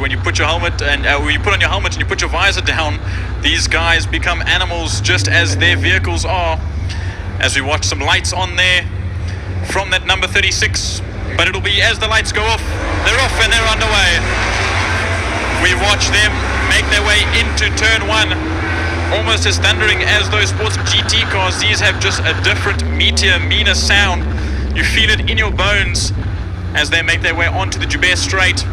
when you put your helmet and when you put on your helmet and you put your visor down, these guys become animals just as their vehicles are. As we watch some lights on there from that number 36, but it'll be as the lights go off, they're off and they're underway. We watch them make their way into turn one, almost as thundering as those sports GT cars. These have just a different, meatier, meaner sound. You feel it in your bones as they make their way onto the Joubert Straight.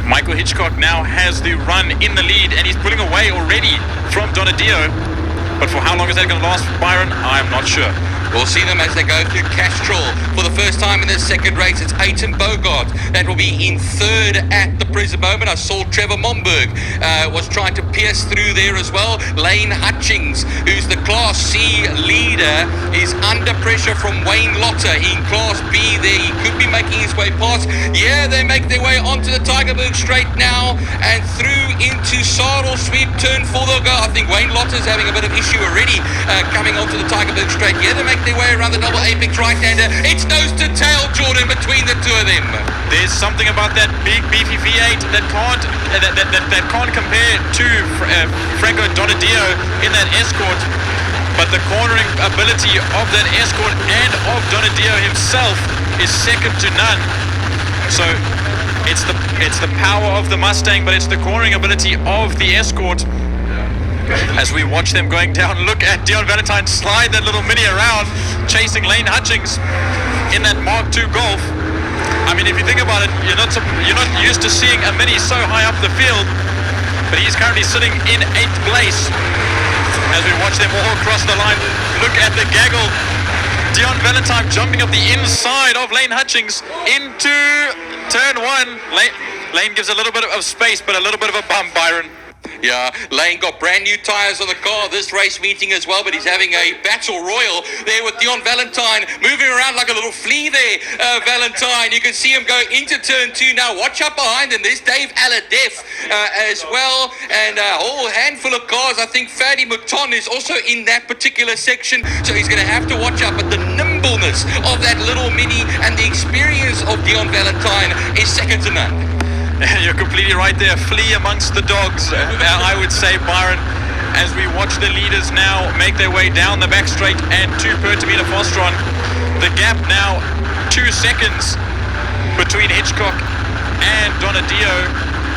Michael Hitchcock now has the run in the lead, and he's pulling away already from Donadio. But for how long is that going to last, Byron? I'm not sure. We'll see them as they go through Castrol for the first time in the second race. It's Aiton Bogart that will be in third at the present moment. I saw Trevor Momberg was trying to pierce through there as well. Lane Hutchings, who's the Class C leader, is under pressure from Wayne Lotter in Class B there. He could be making his way past. Yeah, they make their way onto the Tygerberg Straight now and through into Sarl Sweep. Turn 4 they'll go. I think Wayne Lotter's having a bit of issue already coming onto the Tygerberg Straight. Yeah, they make their way around the double apex right-hander. It's nose to tail, Jordan, between the two of them. There's something about that big beefy V8 that can't compare to Franco Donadio in that Escort, but the cornering ability of that Escort and of Donadio himself is second to none. So it's the power of the Mustang, but it's the cornering ability of the Escort. As we watch them going down, look at Dion Valentine slide that little Mini around, chasing Lane Hutchings in that Mark II Golf. I mean, if you think about it, you're not used to seeing a Mini so high up the field, but he's currently sitting in 8th place. As we watch them all cross the line, look at the gaggle. Dion Valentine jumping up the inside of Lane Hutchings into turn one. Lane gives a little bit of space, but a little bit of a bump, Byron. Yeah, Lane got brand new tyres on the car this race meeting as well, but he's having a battle royal there with Dion Valentine, moving around like a little flea there. Valentine, you can see him go into turn 2 now. Watch up behind him, there's Dave Aladef as well, and a whole handful of cars. I think Ferdi Mouton is also in that particular section, so he's going to have to watch out. But the nimbleness of that little Mini and the experience of Dion Valentine is second to none. You're completely right there. Flea amongst the dogs, I would say, Byron, as we watch the leaders now make their way down the back straight and to Pertamina Fostron. The gap now 2 seconds between Hitchcock and Donadio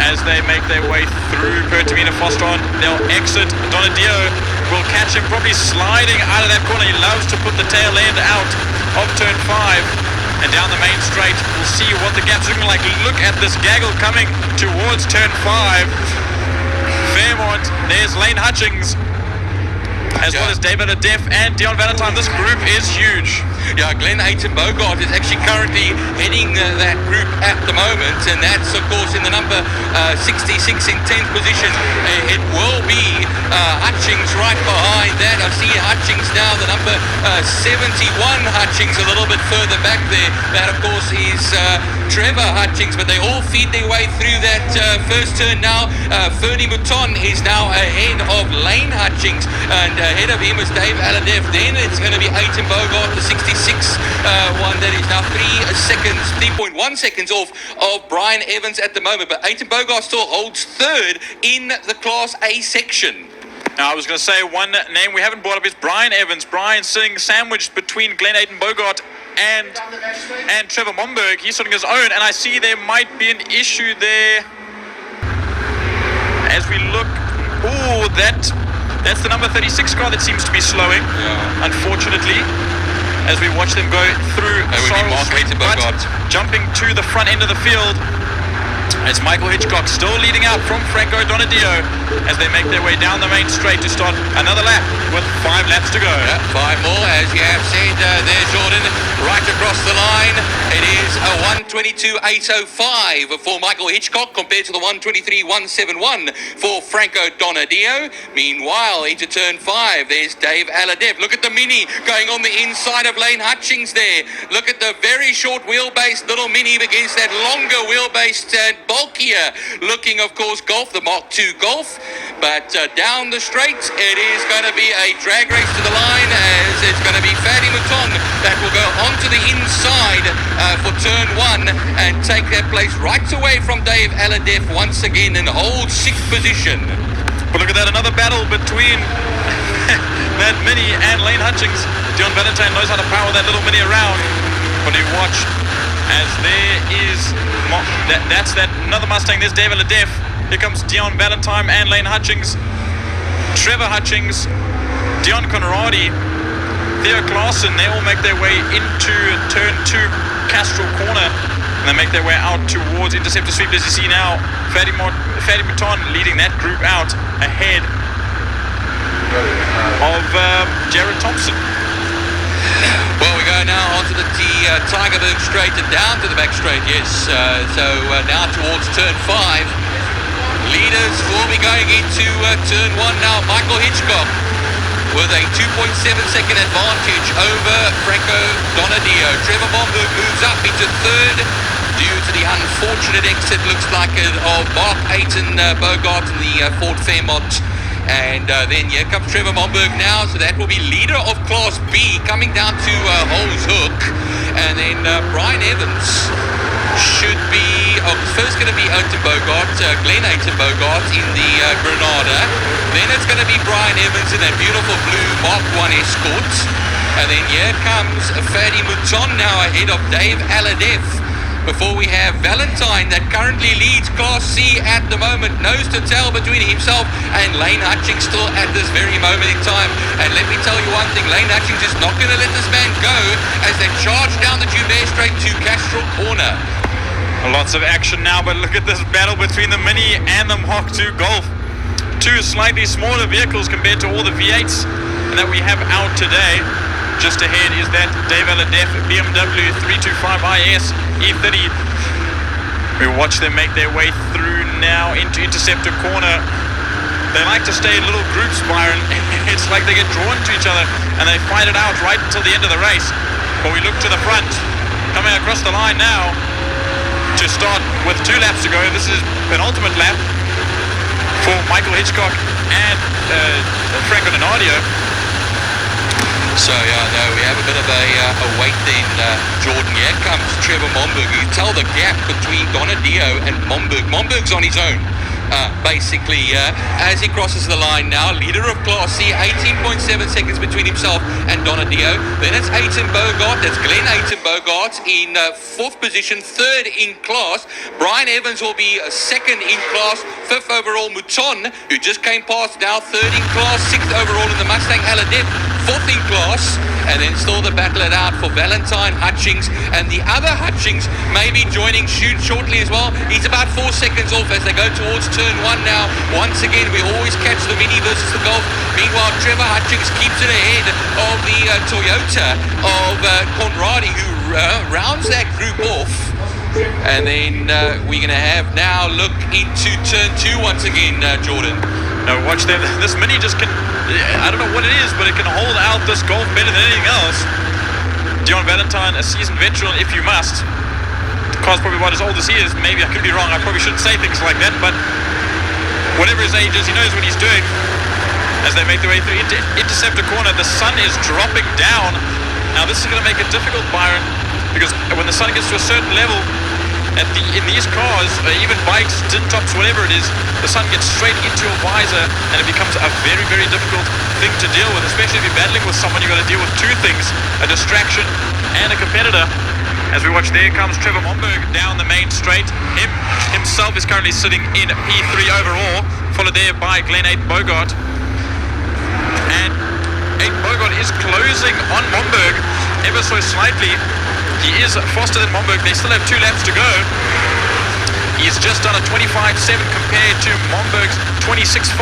as they make their way through Pertamina Fostron. They'll exit. Donadio will catch him, probably sliding out of that corner. He loves to put the tail end out of turn 5. And down the main straight, we'll see what the gap's looking like. Look at this gaggle coming towards turn 5. Fairmont, there's Lane Hutchings, as well as David Adef and Dion Valentine. This group is huge. Yeah, Glenn Aiton Bogart is actually currently heading that group at the moment, and that's, of course, in the number 66 in 10th position. It will be Hutchings right behind that. I see Hutchings now, the number 71 Hutchings, a little bit further back there. That, of course, is Trevor Hutchings, but they all feed their way through that first turn now. Ferdi Mouton is now ahead of Lane Hutchings, and ahead of him is Dave Aladef. Then it's going to be Aiton Bogart, the 66 one that is now 3.1 seconds off of Brian Evans at the moment, but Aiton Bogart still holds third in the Class A section. Now, I was going to say one name we haven't brought up is Brian Evans. Brian sitting sandwiched between Glenn Aiton Bogart and Trevor Momberg. He's sitting his own, and I see there might be an issue there as we look. Oh, that's the number 36 car that seems to be slowing, unfortunately, as we watch them go through Sorrells, but jumping to the front end of the field. It's Michael Hitchcock still leading out from Franco Donadio as they make their way down the main straight to start another lap with 5 laps to go. Yeah, 5 more, as you have said there, Jordan, right across the line. It is a 1:22.805 for Michael Hitchcock compared to the 1:23.171 for Franco Donadio. Meanwhile, into turn 5, there's Dave Aladef. Look at the Mini going on the inside of Lane Hutchings there. Look at the very short wheelbase little Mini against that longer wheelbase and bulkier looking, of course, Golf, the Mark II Golf. But down the straight, it is going to be a drag race to the line, as it's going to be Ferdi Mouton that will go onto the inside for turn 1 and take that place right away from Dave Aladef once again and hold 6th position. But look at that, another battle between that Mini and Lane Hutchings. Dion Valentine knows how to power that little Mini around. But you watch as there is, that's that another Mustang. There's Dave Aladef. Here comes Dion Valentine and Lane Hutchings. Trevor Hutchings, Dion Conradi, Theo Klaassen, they all make their way into turn 2 Castrol corner, and they make their way out towards Interceptor Sweep. As you see now, Ferdi Mouton leading that group out ahead of Jared Thompson. Well, we go now onto the Tigerberg straight and down to the back straight, yes. Now towards turn 5. Leaders will be going into turn 1 now. Michael Hitchcock with a 2.7 second advantage over Franco Donadio. Trevor Momberg moves up into 3rd due to the unfortunate exit, looks like, of Mark Ayton Bogart in the Ford Fairmont. And then here comes Trevor Momberg now, so that will be leader of Class B coming down to Hole's Hook. And then Brian Evans should be, first going to be Ayton Bogart, Glenn Ayton Bogart in the Granada. Then it's going to be Brian Evans in that beautiful blue Mark 1 Escort. And then here comes Ferdi Mouton now ahead of Dave Aladef. Before we have Valentine that currently leads Class C at the moment, nose to tail between himself and Lane Hutchings still at this very moment in time. And let me tell you one thing, Lane Hutchings is not going to let this man go as they charge down the Joubert straight to Castrol corner. Lots of action now, but look at this battle between the Mini and the Mark II Golf. Two slightly smaller vehicles compared to all the V8s that we have out today. Just ahead is that Dave Aladef BMW 325IS E30. We watch them make their way through now into Interceptor corner. They like to stay in little groups, Byron. It's like they get drawn to each other and they fight it out right until the end of the race. But we look to the front, coming across the line now to start with 2 laps to go. This is penultimate lap for Michael Hitchcock and Franco Donadio. So we have a bit of a wait then, Jordan. Here comes Trevor Momberg. You tell the gap between Donadio and Momberg. Momberg's on his own, basically, as he crosses the line now. Leader of Class C, 18.7 seconds between himself and Donadio. Then it's Ayton Bogart. That's Glenn Ayton Bogart in 4th position, 3rd in class. Brian Evans will be 2nd in class. 5th overall, Mouton, who just came past, now 3rd in class. 6th overall in the Mustang Aladef. 4th in class, and then still the battle it out for Valentine Hutchings, and the other Hutchings may be joining shortly as well. He's about 4 seconds off as they go towards turn 1 now. Once again, we always catch the Mini versus the Golf. Meanwhile, Trevor Hutchings keeps it ahead of the Toyota of Conradi, who rounds that group off. And then we're going to have now look into turn 2 once again, Jordan. Now watch there, this Mini just can, I don't know what it is, but it can hold out this Golf better than anything else. Dion Valentine, a seasoned veteran if you must. The car's probably about as old as he is. Maybe I could be wrong, I probably shouldn't say things like that, but whatever his age is, he knows what he's doing. As they make their way through Interceptor corner, the sun is dropping down. Now this is going to make it difficult, Byron, because when the sun gets to a certain level, in these cars, even bikes, tin tops, whatever it is, the sun gets straight into your visor and it becomes a very, very difficult thing to deal with, especially if you're battling with someone. You've got to deal with 2 things, a distraction and a competitor. As we watch, there comes Trevor Momberg down the main straight. Himself is currently sitting in P3 overall, followed there by Glenn Ayton Bogart. And Ayton Bogart is closing on Momberg ever so slightly. He is faster than Momberg. They still have 2 laps to go. He's just done a 25.7 compared to Momberg's 26.5.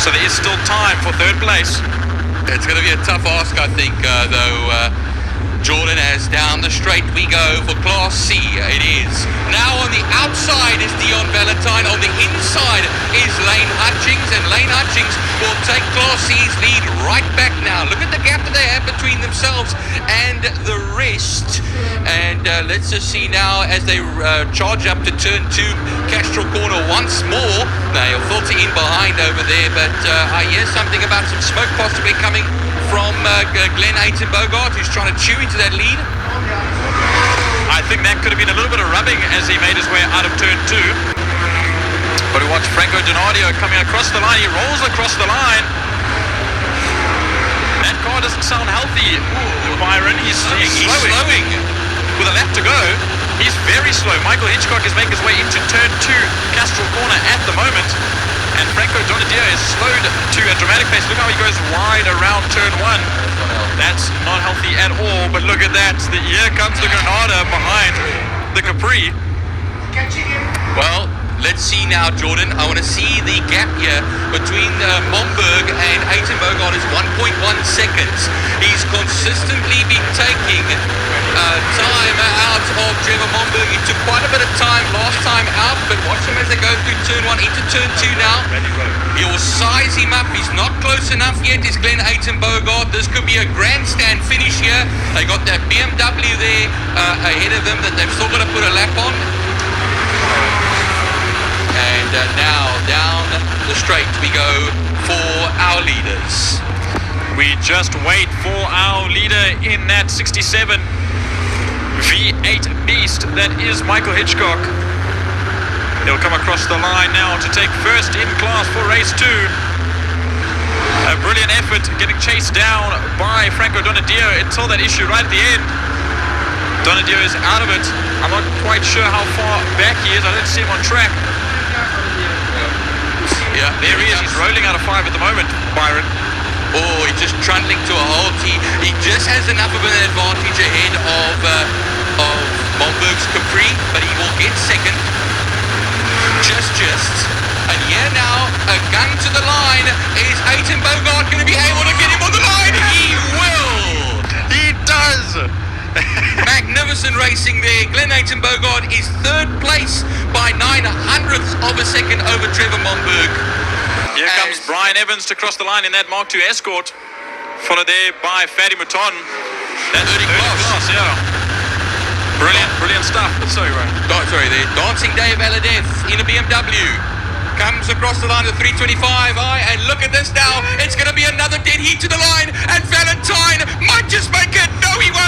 So there is still time for 3rd place. It's going to be a tough ask, I think, though, Jordan, as down the straight we go for Class C. It is. Now on the outside is Dion Valentine. On the inside is Lane Hutchings, and Lane Hutchings will take Class C's lead right back now. Look at the gap that they have between themselves and the rest. And let's just see now as they charge up to turn 2, Castro corner once more. They'll filter in behind over there, but I hear something about some smoke possibly coming from Glenn Bogart, who's trying to chew into that lead. I think that could have been a little bit of rubbing as he made his way out of turn 2. But we watch Franco Donadio coming across the line. He rolls across the line. That car doesn't sound healthy, Byron. He's slowing. With a lap to go, he's very slow. Michael Hitchcock is making his way into turn 2, Castro corner at the moment. And Franco Donadio is slowed to a dramatic pace. Look how he goes wide around turn 1. That's not healthy at all, but look at that. Here comes the Granada behind the Capri. Well, let's see now, Jordan. I want to see the gap here between Momberg and Bogart is 1.1 seconds. He's consistently been taking time out of Trevor Momberg. He took quite a bit of time last time out, but watch him as they go through turn 1 into turn 2 now. He'll size him up. He's not close enough yet, is Glenn Bogart. This could be a grandstand finish here. They got that BMW there ahead of them that they've still got to put a lap on. And now down the straight we go for our leaders. We just wait for our leader in that 67 V8 beast that is Michael Hitchcock. He'll come across the line now to take first in class for race 2. A brilliant effort getting chased down by Franco Donadio until that issue right at the end. Donadio is out of it. I'm not quite sure how far back he is. I don't see him on track. Yeah, there he is. He's rolling out of 5 at the moment, Byron. Oh, he's just trundling to a halt. He just has enough of an advantage ahead of Momberg's Capri, but he will get second. Just. And here now, a gun to the line. Is Bogart going to be able to get him on the line? He will! He does! Magnificent racing there. Glenn Bogart is third place by 900ths of a second over Trevor Momberg. Here comes Brian Evans to cross the line in that Mark II Escort, followed there by Ferdi Race. That's third class, yeah. Brilliant stuff. Sorry, Brian. Sorry, there. Dancing Dave Aladef in a BMW. Comes across the line at 325i, and look at this now. It's going to be another dead heat to the line, and Valentine might just make it. No, he won't.